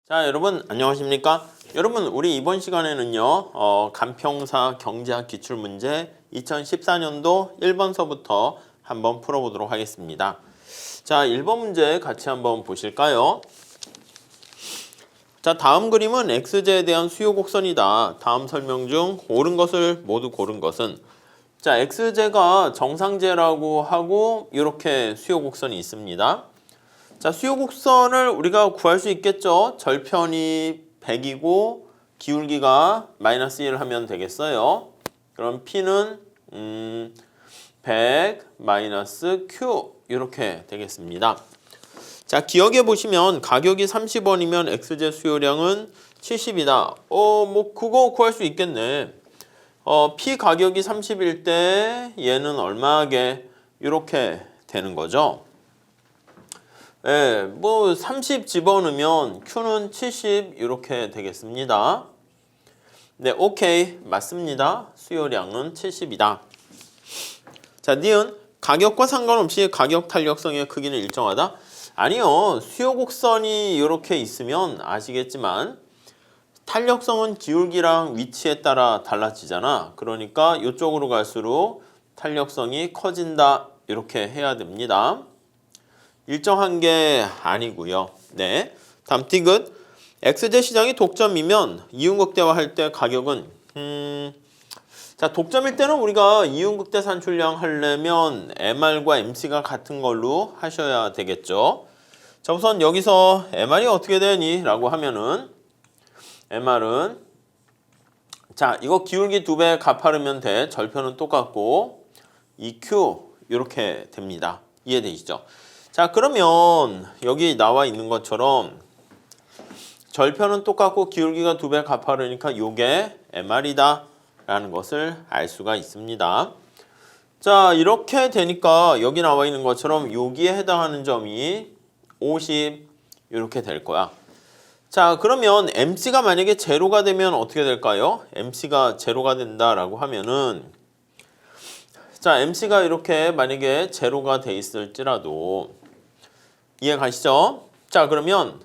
자, 여러분 안녕하십니까? 여러분 우리 이번 시간에는요 간평사 경제학 기출문제 2014년도 1번서부터 한번 풀어보도록 하겠습니다. 자, 1번 문제 같이 한번 보실까요? 자, 다음 그림은 x제에 대한 수요 곡선이다. 다음 설명 중 옳은 것을 모두 고른 것은, 자, x제가 정상제라고 하고 이렇게 수요 곡선이 있습니다. 자, 수요 곡선을 우리가 구할 수 있겠죠. 절편이 100이고 기울기가 마이너스 1 하면 되겠어요. 그럼 P는 100 마이너스 Q 이렇게 되겠습니다. 자, 기억해 보시면 가격이 30원이면 X제 수요량은 70이다. 뭐 그거 구할 수 있겠네. P 가격이 30일 때 얘는 얼마게 이렇게 되는 거죠. 예, 뭐 30 집어넣으면 Q는 70 이렇게 되겠습니다. 네, 오케이. 맞습니다. 수요량은 70이다. 자, 니은 가격과 상관없이 가격 탄력성의 크기는 일정하다? 아니요. 수요 곡선이 이렇게 있으면 아시겠지만 탄력성은 기울기랑 위치에 따라 달라지잖아. 그러니까 이쪽으로 갈수록 탄력성이 커진다. 이렇게 해야 됩니다. 일정한 게 아니고요. 네, 다음 디귿. X제 시장이 독점이면 이윤극대화할 때 가격은 자, 독점일 때는 우리가 이윤극대 산출량 하려면 MR과 MC가 같은 걸로 하셔야 되겠죠. 자, 우선 여기서 MR이 어떻게 되니? 라고 하면은 MR은 자, 이거 기울기 2배 가파르면 돼. 절편은 똑같고 EQ 이렇게 됩니다. 이해되시죠? 자, 그러면 여기 나와 있는 것처럼 절편은 똑같고 기울기가 2배 가파르니까 요게 MR이다 라는 것을 알 수가 있습니다. 자, 이렇게 되니까 여기 나와 있는 것처럼 여기에 해당하는 점이 50 이렇게 될 거야. 자, 그러면 MC가 만약에 제로가 되면 어떻게 될까요? MC가 제로가 된다라고 하면은, 자, MC가 이렇게 만약에 제로가 돼 있을지라도 이해 가시죠? 자, 그러면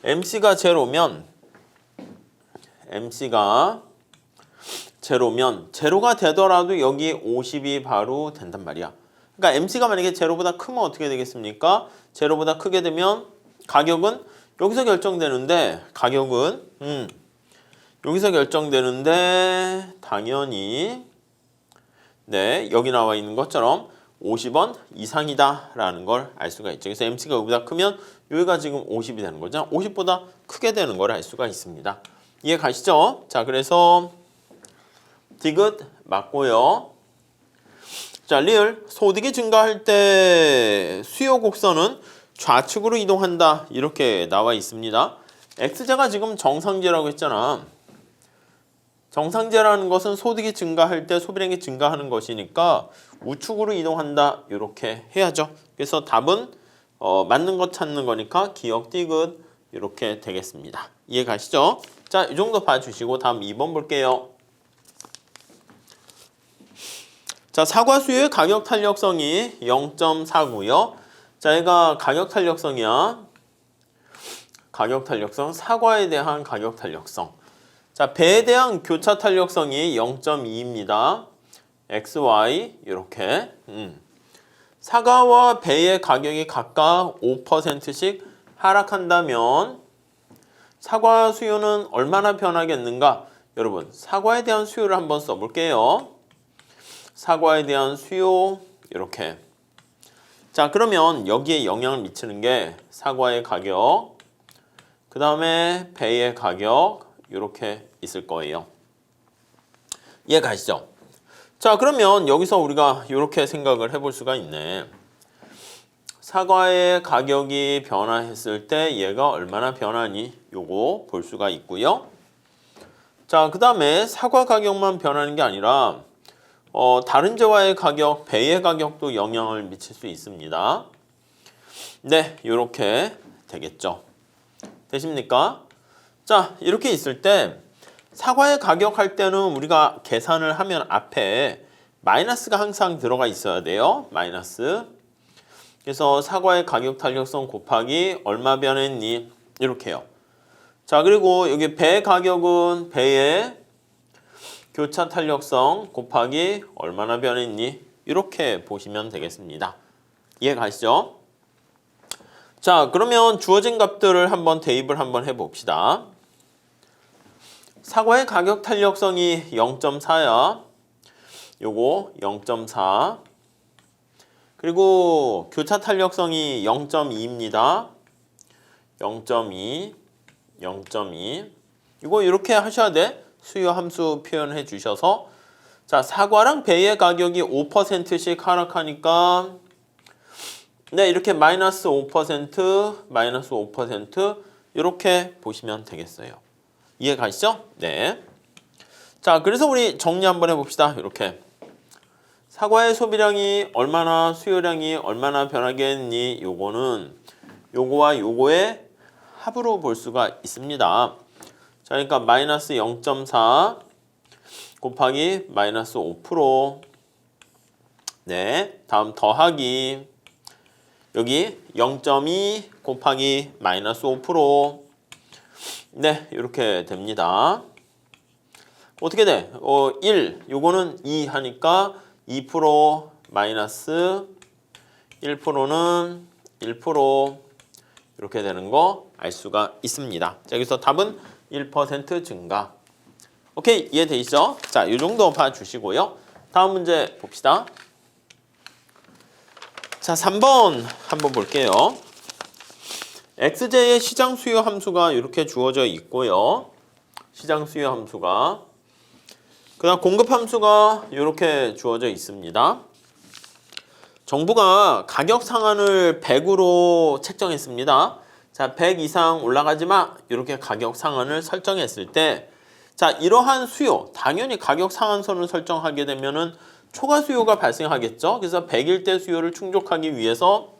MC가 제로면 제로가 되더라도 여기 50이 바로 된단 말이야. 그러니까 MC가 만약에 제로보다 크면 어떻게 되겠습니까? 제로보다 크게 되면 가격은 여기서 결정되는데 여기서 결정되는데 당연히 네, 여기 나와 있는 것처럼 50원 이상이다 라는 걸 알 수가 있죠. 그래서 MC가 여기보다 크면 여기가 지금 50이 되는 거죠. 50보다 크게 되는 걸 알 수가 있습니다. 이해 가시죠? 자, 그래서 디귿 맞고요. 자, 리을 소득이 증가할 때 수요 곡선은 좌측으로 이동한다 이렇게 나와 있습니다. X제가 지금 정상제라고 했잖아. 정상제라는 것은 소득이 증가할 때 소비량이 증가하는 것이니까 우측으로 이동한다 이렇게 해야죠. 그래서 답은 맞는 것 찾는 거니까 기억 디귿 이렇게 되겠습니다. 이해 가시죠? 자, 이 정도 봐주시고 다음 2번 볼게요. 자, 사과 수요의 가격 탄력성이 0.4고요. 자, 얘가 가격 탄력성이야. 가격 탄력성, 사과에 대한 가격 탄력성. 자, 배에 대한 교차 탄력성이 0.2입니다. XY 이렇게. 사과와 배의 가격이 각각 5%씩 하락한다면 사과 수요는 얼마나 변하겠는가? 여러분, 사과에 대한 수요를 한번 써볼게요. 사과에 대한 수요 이렇게. 자, 그러면 여기에 영향을 미치는 게 사과의 가격, 그 다음에 배의 가격 이렇게 있을 거예요. 이해 가시죠? 자, 그러면 여기서 우리가 이렇게 생각을 해볼 수가 있네. 사과의 가격이 변화했을 때 얘가 얼마나 변하니? 요거 볼 수가 있고요. 자, 그 다음에 사과 가격만 변하는 게 아니라 다른 재화의 가격, 배의 가격도 영향을 미칠 수 있습니다. 네, 이렇게 되겠죠. 되십니까? 자, 이렇게 있을 때 사과의 가격 할 때는 우리가 계산을 하면 앞에 마이너스가 항상 들어가 있어야 돼요. 마이너스. 그래서 사과의 가격 탄력성 곱하기 얼마 변했니? 이렇게요. 자, 그리고 여기 배 가격은 배의 교차 탄력성 곱하기 얼마나 변했니? 이렇게 보시면 되겠습니다. 이해 가시죠? 자, 그러면 주어진 값들을 한번 대입을 한번 해봅시다. 사과의 가격 탄력성이 0.4야. 요거 0.4. 그리고 교차 탄력성이 0.2입니다. 0.2, 0.2. 이거 이렇게 하셔야 돼. 수요 함수 표현해 주셔서. 자, 사과랑 배의 가격이 5%씩 하락하니까 네, 이렇게 마이너스 5%, 마이너스 5% 이렇게 보시면 되겠어요. 이해 가시죠? 네. 자, 그래서 우리 정리 한번 해봅시다. 이렇게. 사과의 소비량이 얼마나, 수요량이 얼마나 변하겠니? 요거는 요거와 요거의 합으로 볼 수가 있습니다. 자, 그러니까 마이너스 0.4 곱하기 마이너스 5%. 네, 다음 더하기 여기 0.2 곱하기 마이너스 5%. 네, 이렇게 됩니다. 어떻게 돼? 1, 요거는 2 하니까 2% 마이너스 1%는 1% 이렇게 되는 거 알 수가 있습니다. 자, 여기서 답은 1% 증가. 오케이, 이해되시죠? 자, 이 정도 봐주시고요. 다음 문제 봅시다. 자, 3번 한번 볼게요. xj의 시장 수요 함수가 이렇게 주어져 있고요. 시장 수요 함수가. 그 다음 공급 함수가 이렇게 주어져 있습니다. 정부가 가격 상한을 100으로 책정했습니다. 자, 100 이상 올라가지 마. 이렇게 가격 상한을 설정했을 때, 자, 이러한 수요, 당연히 가격 상한선을 설정하게 되면은 초과 수요가 발생하겠죠. 그래서 100일 때 수요를 충족하기 위해서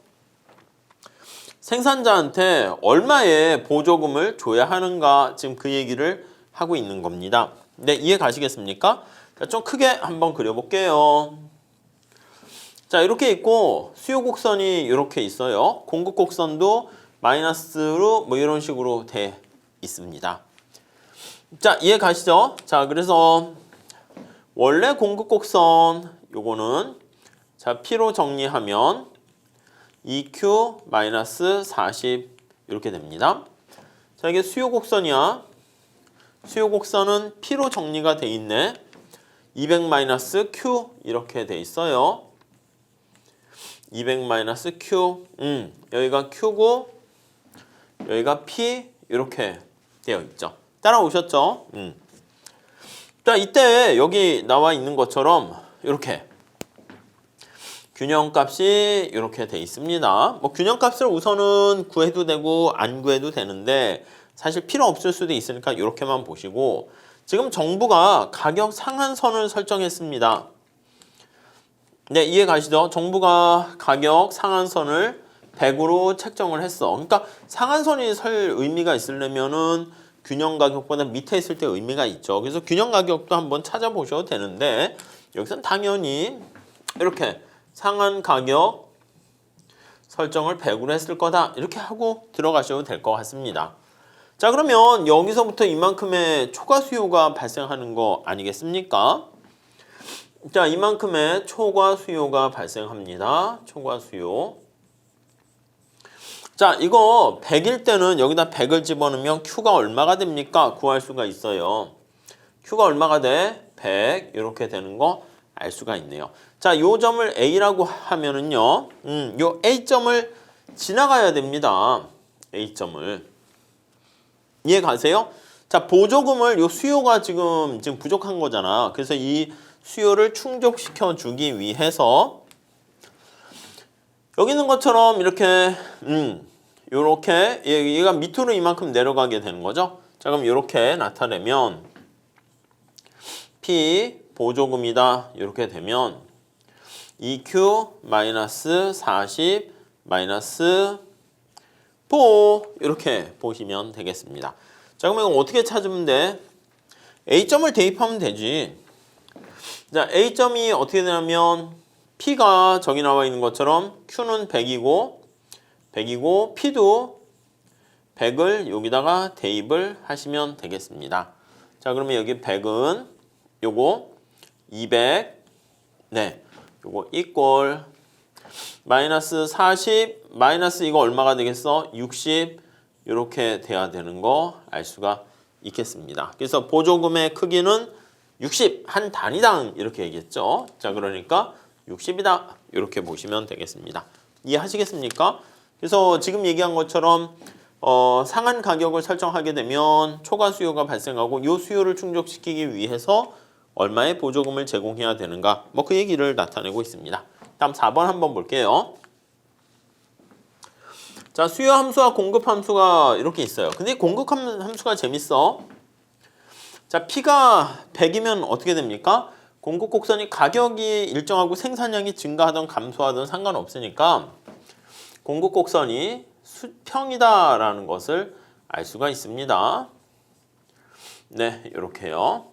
생산자한테 얼마의 보조금을 줘야 하는가, 지금 그 얘기를 하고 있는 겁니다. 네, 이해 가시겠습니까? 자, 좀 크게 한번 그려볼게요. 자, 이렇게 있고 수요 곡선이 이렇게 있어요. 공급 곡선도 마이너스로 뭐 이런 식으로 돼 있습니다. 자, 이해 가시죠? 자, 그래서 원래 공급 곡선 요거는 자, P로 정리하면 EQ 마이너스 40 이렇게 됩니다. 자, 이게 수요 곡선이야. 수요 곡선은 P로 정리가 돼 있네. 200 마이너스 Q 이렇게 돼 있어요. 200 마이너스 Q. 여기가 Q고 여기가 P 이렇게 되어 있죠. 따라오셨죠? 자, 이때 여기 나와 있는 것처럼 이렇게 균형값이 이렇게 돼 있습니다. 뭐 균형값을 우선은 구해도 되고 안 구해도 되는데 사실 필요 없을 수도 있으니까 이렇게만 보시고, 지금 정부가 가격 상한선을 설정했습니다. 네, 이해 가시죠? 정부가 가격 상한선을 100으로 책정을 했어. 그러니까 상한선이 설 의미가 있으려면은 균형 가격보다 밑에 있을 때 의미가 있죠. 그래서 균형 가격도 한번 찾아보셔도 되는데 여기서는 당연히 이렇게 상한 가격 설정을 100으로 했을 거다. 이렇게 하고 들어가셔도 될 것 같습니다. 자, 그러면 여기서부터 이만큼의 초과 수요가 발생하는 거 아니겠습니까? 자, 이만큼의 초과 수요가 발생합니다. 초과 수요. 자, 이거 100일 때는 여기다 100을 집어넣으면 Q가 얼마가 됩니까? 구할 수가 있어요. Q가 얼마가 돼? 100 이렇게 되는 거 알 수가 있네요. 자, 요 점을 A라고 하면은요, 요 A점을 지나가야 됩니다. A점을. 이해 가세요? 자, 보조금을 요 수요가 지금 부족한 거잖아. 그래서 이 수요를 충족시켜 주기 위해서 여기 있는 것처럼 이렇게 요렇게 얘가 밑으로 이만큼 내려가게 되는 거죠. 자, 그럼 이렇게 나타내면 P 보조금이다 이렇게 되면 EQ 마이너스 40 마이너스 4 이렇게 보시면 되겠습니다. 자, 그러면 이거 어떻게 찾으면 돼? A점을 대입하면 되지. 자, A점이 어떻게 되냐면 P가 저기 나와 있는 것처럼 Q는 100이고 P도 100을 여기다가 대입을 하시면 되겠습니다. 자, 그러면 여기 100은 요거 200, 네, 요거 이꼴 마이너스 40, 마이너스 이거 얼마가 되겠어? 60 이렇게 돼야 되는 거 알 수가 있겠습니다. 그래서 보조금의 크기는 60 한 단위당 이렇게 얘기했죠. 자, 그러니까 60이다 이렇게 보시면 되겠습니다. 이해하시겠습니까? 그래서 지금 얘기한 것처럼 상한 가격을 설정하게 되면 초과 수요가 발생하고 이 수요를 충족시키기 위해서 얼마의 보조금을 제공해야 되는가, 뭐 그 얘기를 나타내고 있습니다. 다음 4번 한번 볼게요. 자, 수요 함수와 공급 함수가 이렇게 있어요. 근데 공급 함수가 재밌어. 자, P가 100이면 어떻게 됩니까? 공급 곡선이 가격이 일정하고 생산량이 증가하든 감소하든 상관없으니까 공급 곡선이 수평이다라는 것을 알 수가 있습니다. 네, 이렇게요.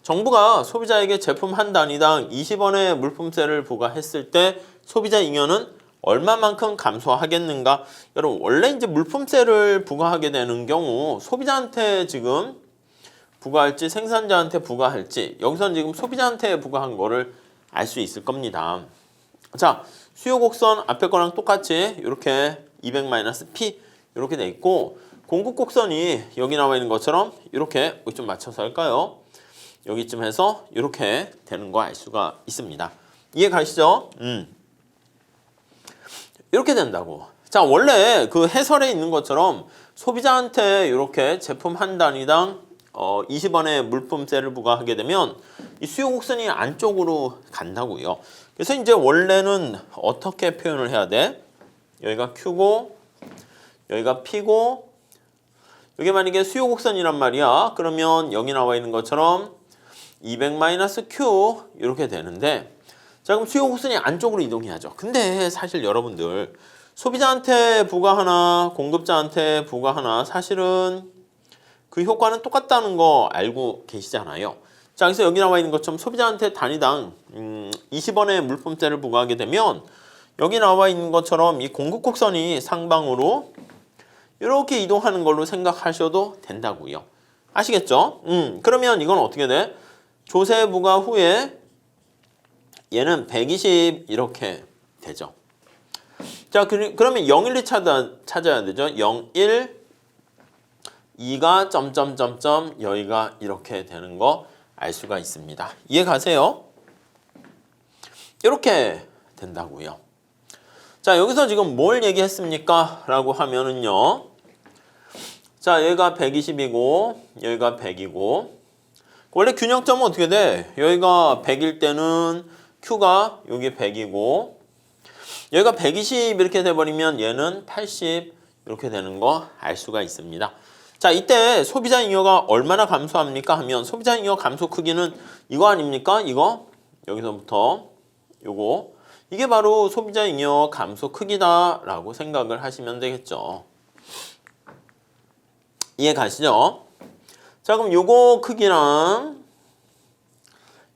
정부가 소비자에게 제품 한 단위당 20원의 물품세를 부과했을 때 소비자 잉여는 얼마만큼 감소하겠는가? 여러분, 원래 이제 물품세를 부과하게 되는 경우 소비자한테 지금 부과할지 생산자한테 부과할지, 여기서는 지금 소비자한테 부과한 거를 알 수 있을 겁니다. 자, 수요 곡선 앞에 거랑 똑같이 이렇게 200-P 이렇게 돼 있고, 공급 곡선이 여기 나와 있는 것처럼 이렇게 좀 맞춰서 할까요? 여기쯤 해서 이렇게 되는 거 알 수가 있습니다. 이해 가시죠? 이렇게 된다고. 자, 원래 그 해설에 있는 것처럼 소비자한테 이렇게 제품 한 단위당 20원의 물품세를 부과하게 되면 이 수요 곡선이 안쪽으로 간다고요. 그래서 이제 원래는 어떻게 표현을 해야 돼? 여기가 Q고 여기가 P고 이게 만약에 수요 곡선이란 말이야. 그러면 여기 나와 있는 것처럼 200-Q 이렇게 되는데, 자, 그럼 수요 곡선이 안쪽으로 이동해야죠. 근데 사실 여러분들 소비자한테 부과하나 공급자한테 부과하나 사실은 그 효과는 똑같다는 거 알고 계시잖아요. 자, 그래서 여기 나와 있는 것처럼 소비자한테 단위당 20원의 물품세를 부과하게 되면 여기 나와 있는 것처럼 이 공급 곡선이 상방으로 이렇게 이동하는 걸로 생각하셔도 된다고요. 아시겠죠? 그러면 이건 어떻게 돼? 조세 부과 후에 얘는 120 이렇게 되죠. 자, 그러면 0, 1, 2 찾아야 되죠. 0, 1, 2가 점점점점 여기가 이렇게 되는 거 알 수가 있습니다. 이해 가세요? 이렇게 된다고요. 자, 여기서 지금 뭘 얘기했습니까? 라고 하면은요. 자, 여기가 120이고 여기가 100이고 원래 균형점은 어떻게 돼? 여기가 100일 때는 Q가 여기 100이고 여기가 120 이렇게 돼버리면 얘는 80 이렇게 되는 거 알 수가 있습니다. 자, 이때 소비자 잉여가 얼마나 감소합니까? 하면 소비자 잉여 감소 크기는 이거 아닙니까? 이거 여기서부터 요거 이게 바로 소비자 잉여 감소 크기다라고 생각을 하시면 되겠죠. 이해 가시죠? 자, 그럼 요거 크기랑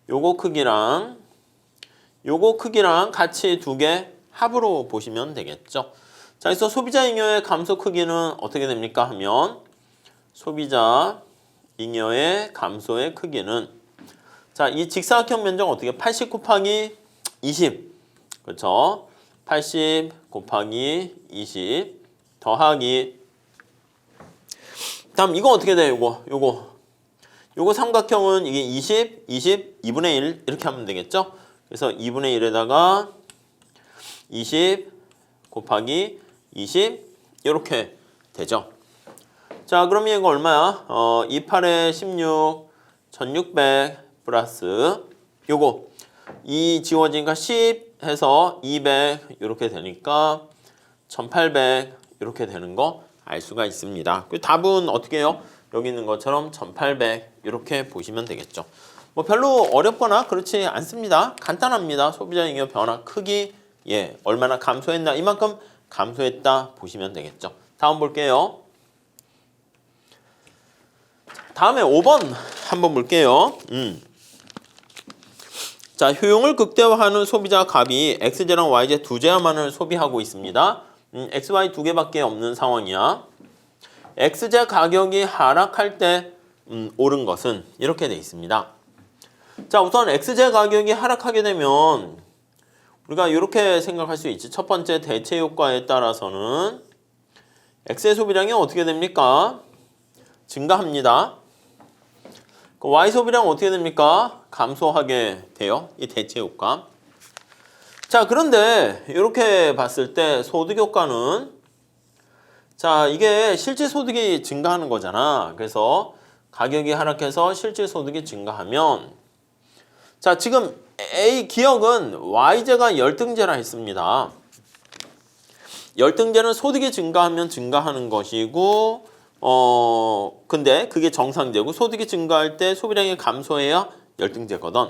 요거 크기랑 같이 두 개 합으로 보시면 되겠죠. 자, 그래서 소비자 잉여의 감소 크기는 어떻게 됩니까? 하면 소비자 잉여의 감소의 크기는 자, 이 직사각형 면적 어떻게 80 곱하기 20 그렇죠? 80 곱하기 20 더하기 다음 이거 어떻게 돼요? 요거 삼각형은 이게 20, 20, 2분의 1 이렇게 하면 되겠죠? 그래서 2분의 1에다가 20 곱하기 20 이렇게 되죠. 자, 그러면 이거 얼마야? 28에 16, 1600 플러스 요거 이 지워지니까 10 해서 200 이렇게 되니까 1800 이렇게 되는 거 알 수가 있습니다. 그 답은 어떻게 해요? 여기 있는 것처럼 1800 이렇게 보시면 되겠죠. 뭐 별로 어렵거나 그렇지 않습니다. 간단합니다. 소비자 잉여 변화 크기 얼마나 감소했나 이만큼 감소했다 보시면 되겠죠. 다음 볼게요. 다음에 5번 한번 볼게요. 자, 효용을 극대화하는 소비자 값이 XZ랑 YZ 두 제야만을 소비하고 있습니다. XY 두 개밖에 없는 상황이야. X제 가격이 하락할 때 오른 것은 이렇게 돼 있습니다. 자, 우선 X제 가격이 하락하게 되면 우리가 이렇게 생각할 수 있지. 첫 번째 대체 효과에 따라서는 X의 소비량이 어떻게 됩니까? 증가합니다. Y 소비량은 어떻게 됩니까? 감소하게 돼요. 이 대체 효과. 자, 그런데 이렇게 봤을 때 소득 효과는 자, 이게 실질 소득이 증가하는 거잖아. 그래서 가격이 하락해서 실질 소득이 증가하면 자, 지금 A 기억은 Y제가 열등제라 했습니다. 열등제는 소득이 증가하면 증가하는 것이고 근데 그게 정상제고 소득이 증가할 때 소비량이 감소해야 열등제거든.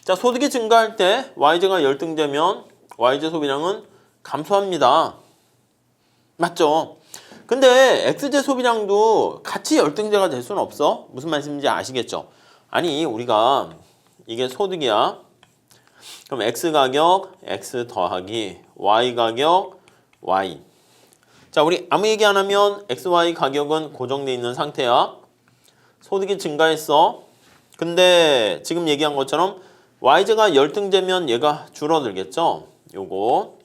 자, 소득이 증가할 때 Y제가 열등제면 Y제 소비량은 감소합니다. 맞죠? 근데 X제 소비량도 같이 열등제가 될 수는 없어. 무슨 말씀인지 아시겠죠? 아니, 우리가 이게 소득이야. 그럼 X 가격, X 더하기 Y 가격, Y. 자, 우리 아무 얘기 안 하면 XY 가격은 고정돼 있는 상태야. 소득이 증가했어. 근데 지금 얘기한 것처럼 Y제가 열등제면 얘가 줄어들겠죠? 요거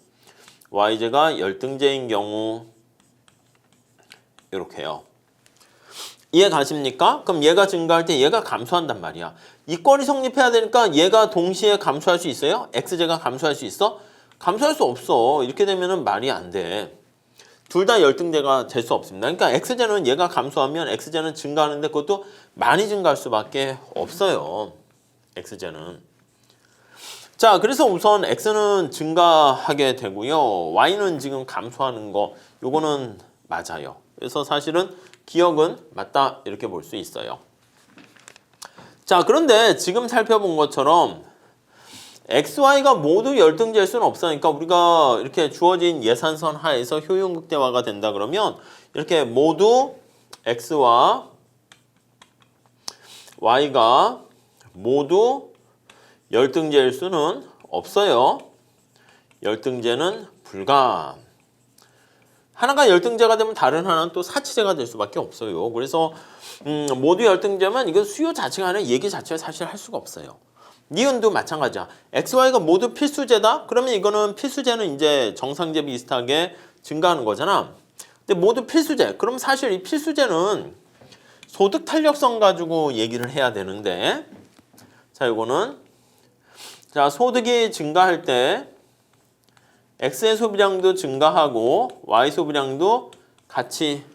Y제가 열등제인 경우 이렇게요. 이해 가십니까? 그럼 얘가 증가할 때 얘가 감소한단 말이야. 이권이 성립해야 되니까 얘가 동시에 감소할 수 있어요? X제가 감소할 수 있어? 감소할 수 없어. 이렇게 되면은 말이 안 돼. 둘 다 열등제가 될 수 없습니다. 그러니까 X제는 얘가 감소하면 X제는 증가하는데 그것도 많이 증가할 수밖에 없어요. X제는. 자, 그래서 우선 X는 증가하게 되고요. Y는 지금 감소하는 거 요거는 맞아요. 그래서 사실은 기억은 맞다 이렇게 볼 수 있어요. 자, 그런데 지금 살펴본 것처럼 X, Y가 모두 열등제일 수는 없으니까 우리가 이렇게 주어진 예산선 하에서 효용 극대화가 된다 그러면 이렇게 모두 X와 Y가 모두 열등제일 수는 없어요. 열등제는 불가. 하나가 열등제가 되면 다른 하나는 또 사치제가 될 수밖에 없어요. 그래서 모두 열등제면 이거 수요 자체가 아니라 얘기 자체를 사실 할 수가 없어요. 니은도 마찬가지야. X, Y가 모두 필수제다? 그러면 이거는 필수제는 이제 정상제 비슷하게 증가하는 거잖아. 근데 모두 필수제. 그럼 사실 이 필수제는 소득 탄력성 가지고 얘기를 해야 되는데 자, 이거는 자, 소득이 증가할 때 X의 소비량도 증가하고 Y 소비량도 같이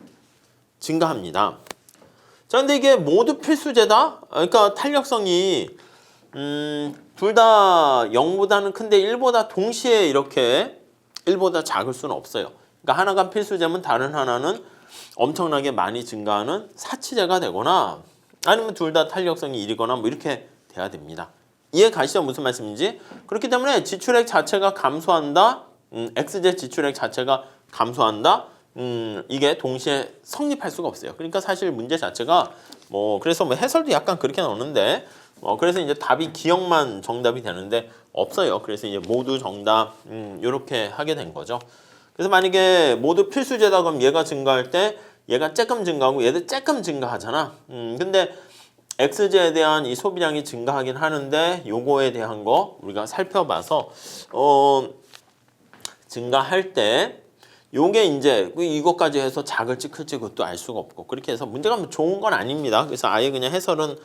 증가합니다. 자, 근데 이게 모두 필수제다? 그러니까 탄력성이 둘 다 0보다는 큰데 1보다 동시에 이렇게 1보다 작을 수는 없어요. 그러니까 하나가 필수제면 다른 하나는 엄청나게 많이 증가하는 사치제가 되거나 아니면 둘 다 탄력성이 1이거나 뭐 이렇게 돼야 됩니다. 이해 가시죠? 무슨 말씀인지? 그렇기 때문에 지출액 자체가 감소한다. X제 지출액 자체가 감소한다. 이게 동시에 성립할 수가 없어요. 그러니까 사실 문제 자체가 그래서 해설도 약간 그렇게 나오는데 그래서 이제 답이 기억만 정답이 되는데 없어요. 그래서 이제 모두 정답 이렇게 하게 된 거죠. 그래서 만약에 모두 필수제다 그럼 얘가 증가할 때 얘가 조금 증가하고 얘도 조금 증가하잖아. 근데 X제에 대한 이 소비량이 증가하긴 하는데 요거에 대한 거 우리가 살펴봐서 증가할 때 요게 이제 이것까지 해서 작을지 클지 그것도 알 수가 없고 그렇게 해서 문제가 뭐 좋은 건 아닙니다. 그래서 아예 그냥 해설은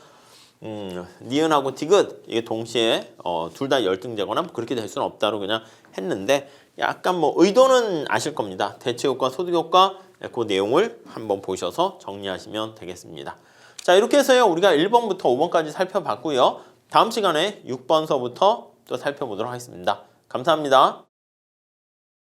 니은하고 디귿 이게 동시에 둘 다 열등제거나 뭐 그렇게 될 수는 없다로 그냥 했는데 약간 의도는 아실 겁니다. 대체 효과, 소득 효과 그 내용을 한번 보셔서 정리하시면 되겠습니다. 자, 이렇게 해서요 우리가 1번부터 5번까지 살펴봤고요. 다음 시간에 6번서부터 또 살펴보도록 하겠습니다. 감사합니다.